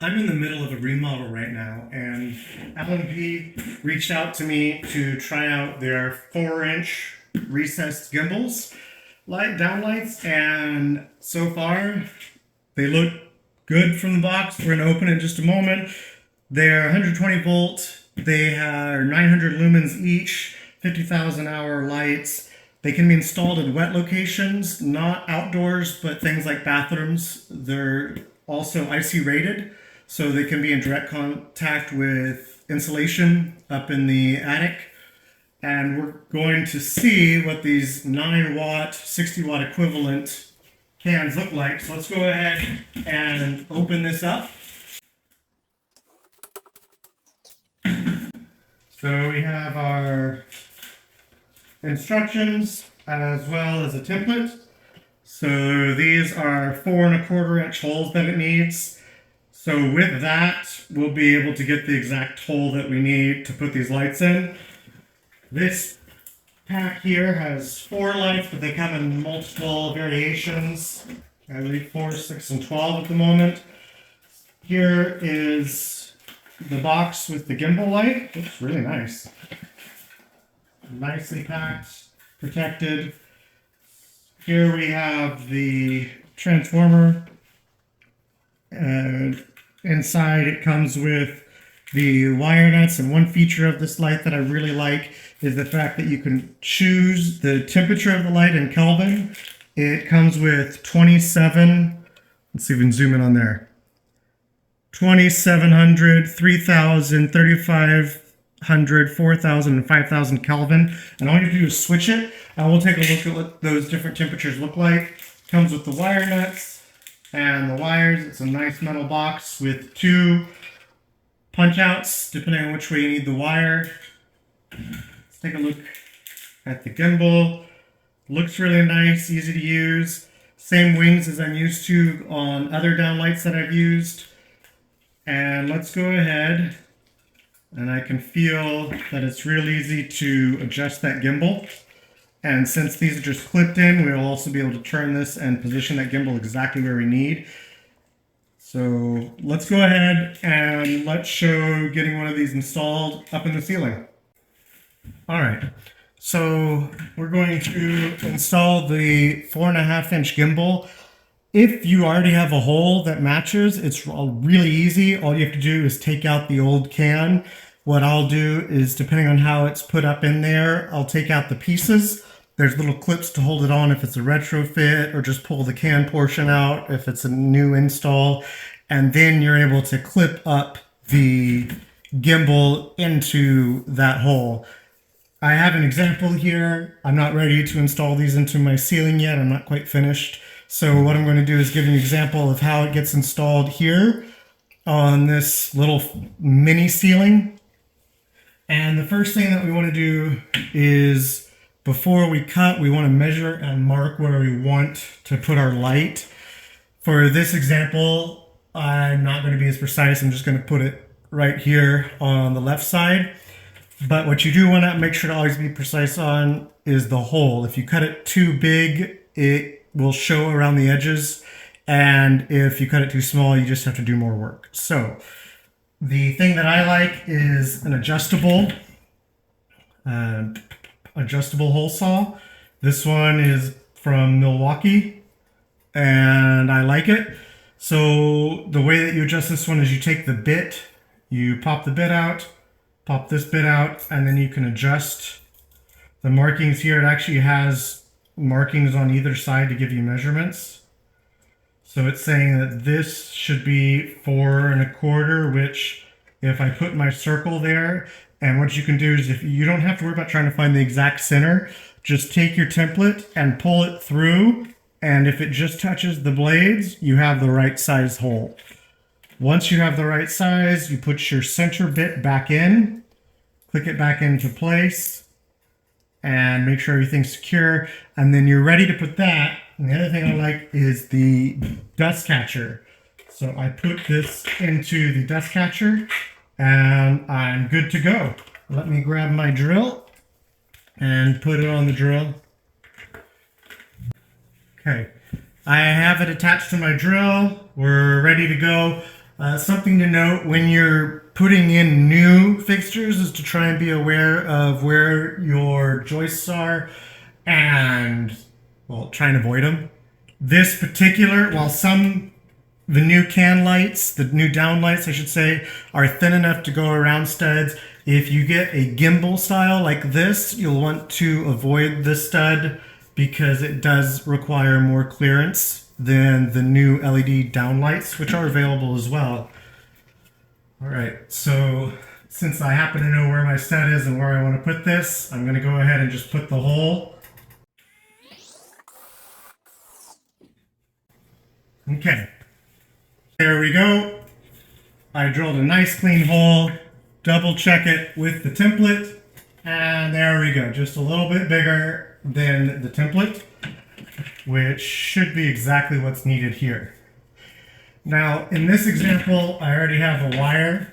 I'm in the middle of a remodel right now, and L&P reached out to me to try out their 4-inch recessed gimbals, light downlights, and so far they look good from the box. We're gonna open it in just a moment. They're 120 volt. They are 900 lumens each, 50,000 hour lights. They can be installed in wet locations, not outdoors, but things like bathrooms. They're also IC rated, so they can be in direct contact with insulation up in the attic. And we're going to see what these 9-watt, 60-watt equivalent cans look like. So let's go ahead and open this up. So we have our instructions as well as a template. So these are 4¼ inch holes that it needs. So with that, we'll be able to get the exact hole that we need to put these lights in. This pack here has 4 lights, but they come in multiple variations. I believe 4, 6, and 12 at the moment. Here is the box with the gimbal light. Looks really nice. Nicely packed, protected. Here we have the transformer. Inside it comes with the wire nuts, and one feature of this light that I really like is the fact that you can choose the temperature of the light in Kelvin. It comes with 27, let's see if we can zoom in on there. 2700, 3000, 3500, 4000, and 5000 Kelvin. And all you do is switch it. And we'll take a look at what those different temperatures look like. Comes with the wire nuts and the wires. It's a nice metal box with 2 punch outs, depending on which way you need the wire. Let's take a look at the gimbal. Looks really nice, easy to use. Same wings as I'm used to on other downlights that I've used. And let's go ahead, and I can feel that it's real easy to adjust that gimbal. And since these are just clipped in, we'll also be able to turn this and position that gimbal exactly where we need. So let's go ahead and let's show getting one of these installed up in the ceiling. All right, so we're going to install the 4.5-inch gimbal. If you already have a hole that matches, it's really easy. All you have to do is take out the old can. What I'll do is, depending on how it's put up in there, I'll take out the pieces. There's little clips to hold it on if it's a retrofit, or just pull the can portion out if it's a new install. And then you're able to clip up the gimbal into that hole. I have an example here. I'm not ready to install these into my ceiling yet. I'm not quite finished. So what I'm going to do is give you an example of how it gets installed here on this little mini ceiling. And the first thing that we want to do is, before we cut, we want to measure and mark where we want to put our light. For this example, I'm not going to be as precise. I'm just going to put it right here on the left side. But what you do want to make sure to always be precise on is the hole. If you cut it too big, it will show around the edges. And if you cut it too small, you just have to do more work. So the thing that I like is an adjustable hole saw. This one is from Milwaukee, and I like it. So the way that you adjust this one is you take the bit, you pop the bit out, pop this bit out, and then you can adjust the markings here. It actually has markings on either side to give you measurements. So it's saying that this should be 4¼ which, if I put my circle there, and what you can do is, if you don't have to worry about trying to find the exact center, just take your template and pull it through, and if it just touches the blades, you have the right size hole. Once you have the right size, you put your center bit back in, click it back into place, and make sure everything's secure, and then you're ready to put that. And the other thing I like is the dust catcher. So I put this into the dust catcher, and I'm good to go. Let me grab my drill and put it on the drill. Okay, I have it attached to my drill. We're ready to go. Something to note when you're putting in new fixtures is to try and be aware of where your joists are and, well, try and avoid them. This particular, while the new can lights, the new down lights, I should say, are thin enough to go around studs. If you get a gimbal style like this, you'll want to avoid the stud because it does require more clearance than the new LED downlights, which are available as well. All right, so since I happen to know where my stud is and where I want to put this, I'm going to go ahead and just put the hole. Okay, there we go. I drilled a nice clean hole, double check it with the template, and there we go. Just a little bit bigger than the template, which should be exactly what's needed here. Now, in this example, I already have a wire,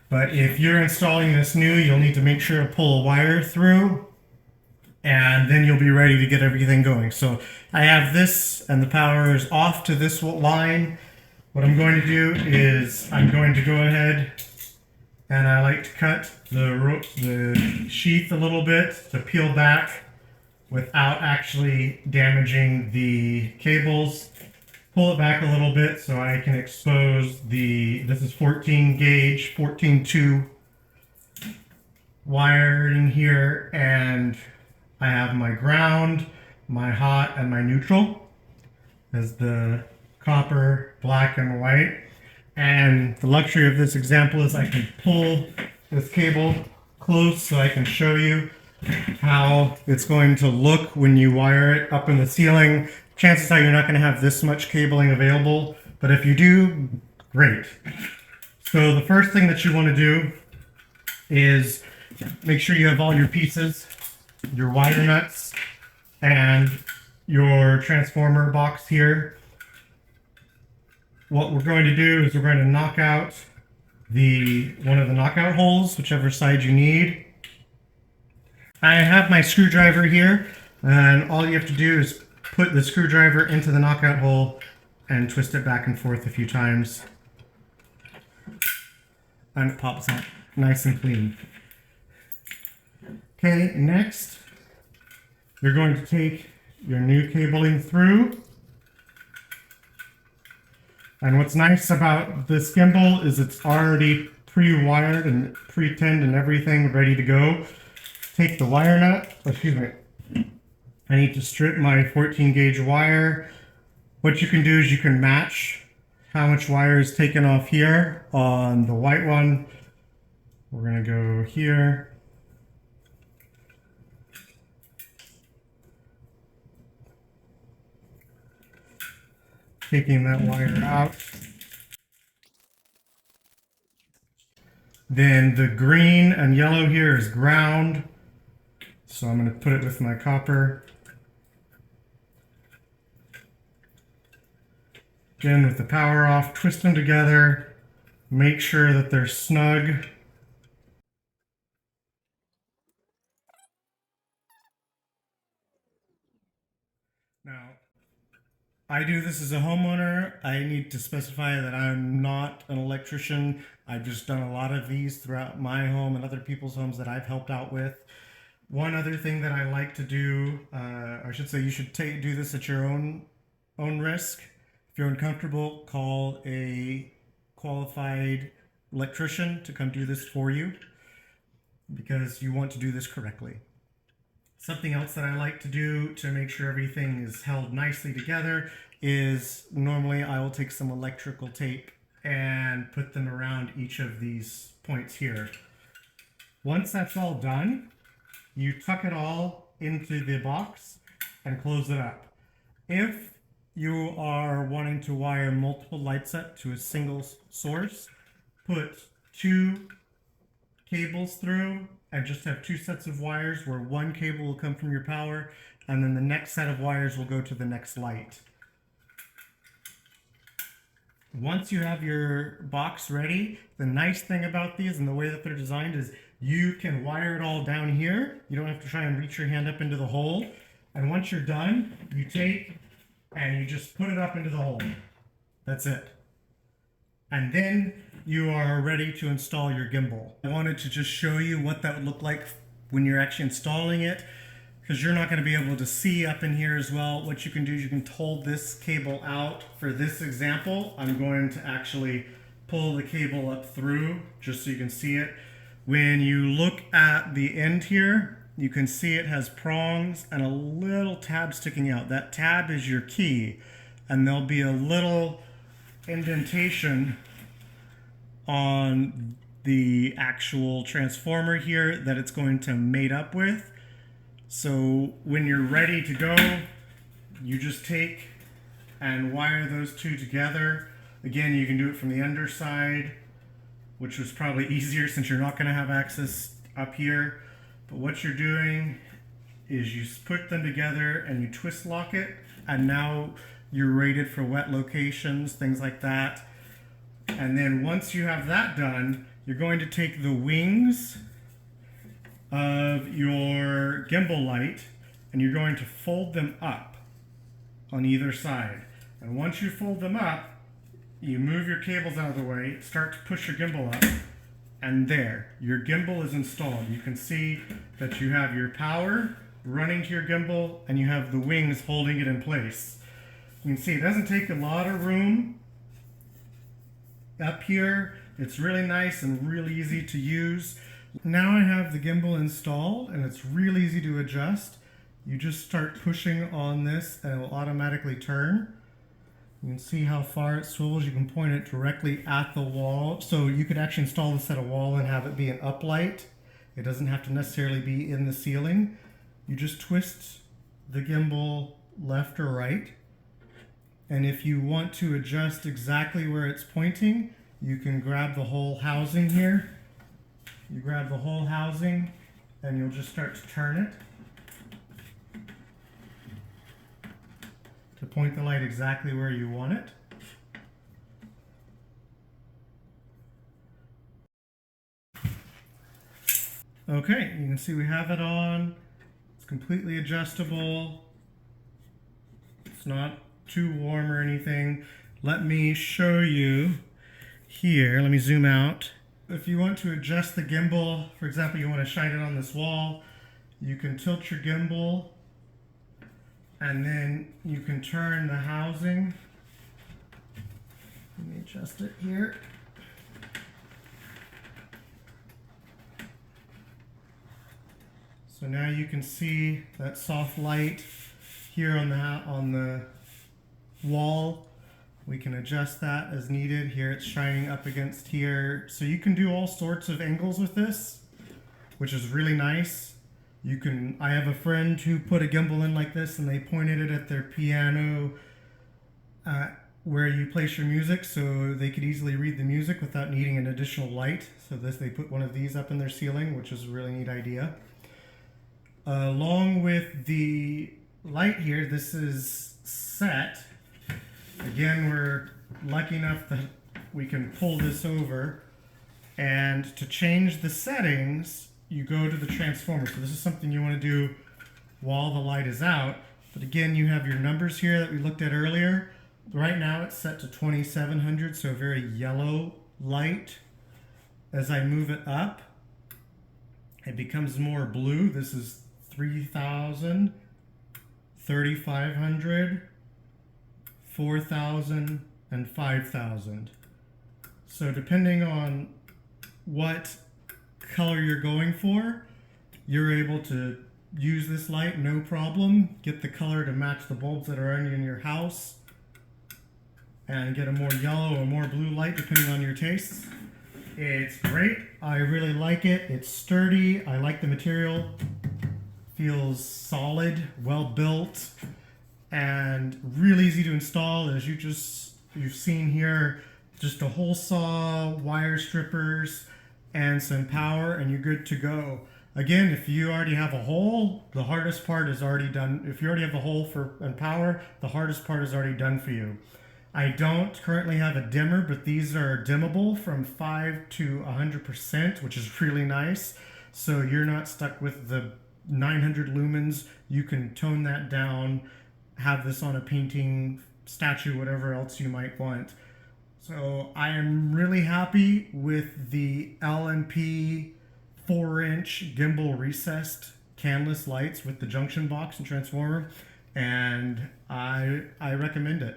but if you're installing this new, you'll need to make sure to pull a wire through, and then you'll be ready to get everything going. So I have this, and the power is off to this line. What I'm going to do is I'm going to go ahead and I like to cut the sheath a little bit to peel back without actually damaging the cables. Pull it back a little bit so I can expose this is 14 gauge, 14.2 wire in here, and I have my ground, my hot, and my neutral as the copper, black, and white. And the luxury of this example is I can pull this cable close so I can show you how it's going to look when you wire it up in the ceiling. Chances are you're not going to have this much cabling available, but if you do, great. So the first thing that you want to do is make sure you have all your pieces, your wire nuts, and your transformer box here. What we're going to do is we're going to knock out one of the knockout holes, whichever side you need. I have my screwdriver here, and all you have to do is put the screwdriver into the knockout hole and twist it back and forth a few times. And it pops out nice and clean. Okay, next, you're going to take your new cabling through. And what's nice about this gimbal is it's already pre-wired and pre-tinned and everything ready to go. Take the wire nut, excuse me, I need to strip my 14 gauge wire. What you can do is you can match how much wire is taken off here on the white one. We're going to go here. Taking that wire out. Then the green and yellow here is ground. So I'm going to put it with my copper. Again, with the power off, twist them together. Make sure that they're snug. Now, I do this as a homeowner. I need to specify that I'm not an electrician. I've just done a lot of these throughout my home and other people's homes that I've helped out with. One other thing that I like to do, I should say you should do this at your own risk. If you're uncomfortable, call a qualified electrician to come do this for you because you want to do this correctly. Something else that I like to do to make sure everything is held nicely together is normally I will take some electrical tape and put them around each of these points here. Once that's all done, you tuck it all into the box and close it up. If you are wanting to wire multiple lights up to a single source, put 2 cables through and just have 2 sets of wires where one cable will come from your power and then the next set of wires will go to the next light. Once you have your box ready, the nice thing about these and the way that they're designed is you can wire it all down here. You don't have to try and reach your hand up into the hole. And once you're done, you take and you just put it up into the hole. That's it. And then you are ready to install your gimbal. I wanted to just show you what that would look like when you're actually installing it, because you're not going to be able to see up in here as well. What you can do is you can hold this cable out. For this example, I'm going to actually pull the cable up through just so you can see it. When you look at the end here, you can see it has prongs and a little tab sticking out. That tab is your key, and there'll be a little indentation on the actual transformer here that it's going to mate up with. So when you're ready to go, you just take and wire those two together. Again, you can do it from the underside, which was probably easier since you're not going to have access up here. But what you're doing is you put them together and you twist lock it, and now you're rated for wet locations, things like that. And then once you have that done, you're going to take the wings of your gimbal light and you're going to fold them up on either side. And once you fold them up, you move your cables out of the way, start to push your gimbal up, and there, your gimbal is installed. You can see that you have your power running to your gimbal and you have the wings holding it in place. You can see it doesn't take a lot of room up here. It's really nice and really easy to use. Now I have the gimbal installed and it's really easy to adjust. You just start pushing on this and it will automatically turn. You can see how far it swivels. You can point it directly at the wall. So you could actually install this at a wall and have it be an uplight. It doesn't have to necessarily be in the ceiling. You just twist the gimbal left or right. And if you want to adjust exactly where it's pointing, you can grab the whole housing here. You grab the whole housing and you'll just start to turn it to point the light exactly where you want it. Okay, you can see we have it on. It's completely adjustable. It's not too warm or anything. Let me show you here. Let me zoom out. If you want to adjust the gimbal, for example, you want to shine it on this wall, you can tilt your gimbal and then you can turn the housing. Let me adjust it here. So now you can see that soft light here on the wall. We can adjust that as needed. Here it's shining up against here. So you can do all sorts of angles with this, which is really nice. I have a friend who put a gimbal in like this and they pointed it at their piano where you place your music so they could easily read the music without needing an additional light. So they put one of these up in their ceiling, which is a really neat idea. Along with the light here, this is set. Again, we're lucky enough that we can pull this over, and to change the settings, you go to the transformer. So this is something you want to do while the light is out. But again, you have your numbers here that we looked at earlier. Right now it's set to 2700, so a very yellow light. As I move it up, it becomes more blue. This is 3000, 3500, 4,000 and 5,000. So depending on what color you're going for, you're able to use this light no problem, get the color to match the bulbs that are in your house, and get a more yellow or more blue light depending on your tastes. It's great. I really like it. It's sturdy. I like the material. Feels solid, well built, and really easy to install. As you've seen here, just a hole saw, wire strippers, and some power, and you're good to go. Again, if you already have a hole, the hardest part is already done. If you already have the hole and power, the hardest part is already done for you. I don't currently have a dimmer, but these are dimmable from 5 to 100%, which is really nice. So you're not stuck with the 900 lumens. You can tone that down, have this on a painting, statue, whatever else you might want. So I am really happy with the LMP 4-inch gimbal recessed canless lights with the junction box and transformer, and I recommend it.